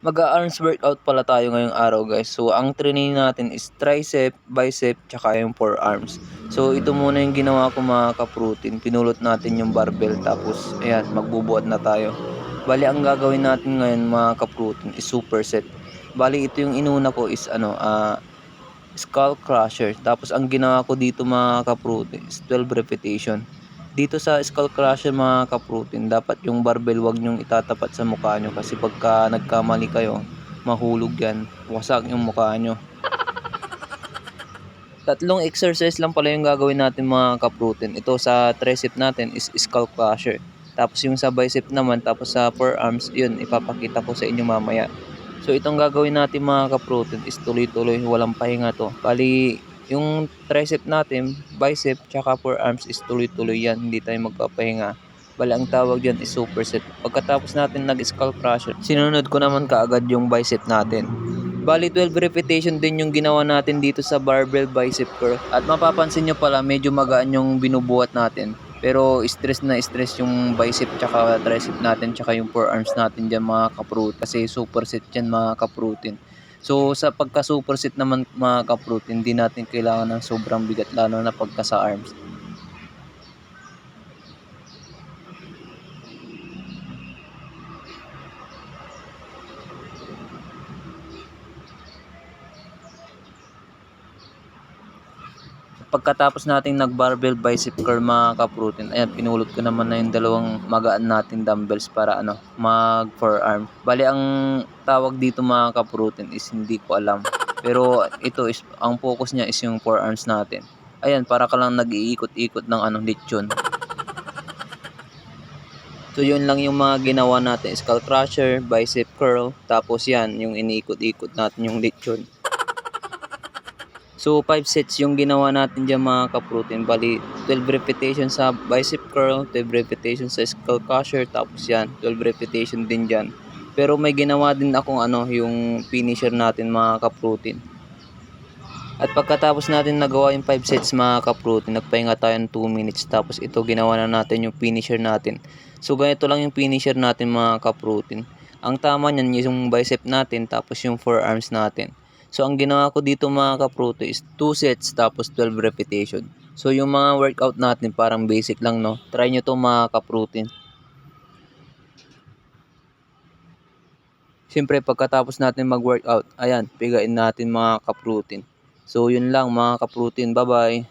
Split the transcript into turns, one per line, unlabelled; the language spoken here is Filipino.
Mag-a-arms workout pala tayo ngayong araw guys. So ang training natin is tricep, bicep, tsaka yung forearms. So ito muna yung ginawa ko mga ka-protein. Pinulot natin yung barbell tapos ayan, magbubuhat na tayo. Bali ang gagawin natin ngayon mga ka-protein is superset. Bali ito yung inuna ko is skull crusher. Tapos ang ginawa ko dito mga ka-protein is 12 repetition. Dito sa skull crusher mga ka-protein, dapat yung barbell wag nyong itatapat sa mukha nyo kasi pagka nagkamali kayo, mahulog yan, wasak yung mukha nyo. Tatlong exercise lang pala yung gagawin natin mga ka-protein. Ito sa tricep natin is skull crusher. Tapos yung sa bicep naman, tapos sa forearms, yun, ipapakita ko sa inyo mamaya. So itong gagawin natin mga ka-protein is tuloy-tuloy, walang pahinga to. Bali, yung tricep natin, bicep, tsaka forearms is tuloy-tuloy yan, hindi tayo magpapahinga. Bali, ang tawag dyan is superset. Pagkatapos natin nag-skull crusher, sinunod ko naman kaagad yung bicep natin. Bali, 12 repetition din yung ginawa natin dito sa barbell bicep curl. At mapapansin nyo pala, medyo magaan yung binubuhat natin. Pero stress na stress yung bicep tsaka tricep natin tsaka yung forearms natin dyan mga ka-protein. Kasi superset yan mga ka-protein. So sa pagka superset naman mga ka-protein, hindi natin kailangan ng sobrang bigat lalo na pagka sa arms. Pagkatapos nating nag-barbell bicep curl mga ka-protein, ayan, pinulot ko naman na yung dalawang magaan natin dumbbells para mag-forearm. Bali, ang tawag dito mga ka-protein is hindi ko alam. Pero ito is, ang focus niya is yung forearms natin. Ayan, para ka lang nag-iikot-ikot ng lechon. So, yun lang yung mga ginawa natin. Skull crusher, bicep curl, tapos yan, yung iniikot-ikot natin yung lechon. So 5 sets yung ginawa natin dyan mga ka-protein. Bali 12 repetition sa bicep curl, 12 repetition sa skull crusher, tapos yan 12 repetition din dyan. Pero may ginawa din akong yung finisher natin mga ka-protein. At pagkatapos natin nagawa yung 5 sets mga ka-protein, nagpahinga tayo ng 2 minutes. Tapos ito ginawa na natin yung finisher natin. So ganito lang yung finisher natin mga ka-protein. Ang tama niyan yung bicep natin tapos yung forearms natin. So ang ginawa ko dito mga ka-protein is 2 sets tapos 12 repetition. So yung mga workout natin parang basic lang, no. Try nyo to mga ka-protein. Siyempre pagkatapos natin mag-workout, ayan, pigain natin mga ka-protein. So yun lang mga ka-protein, bye bye.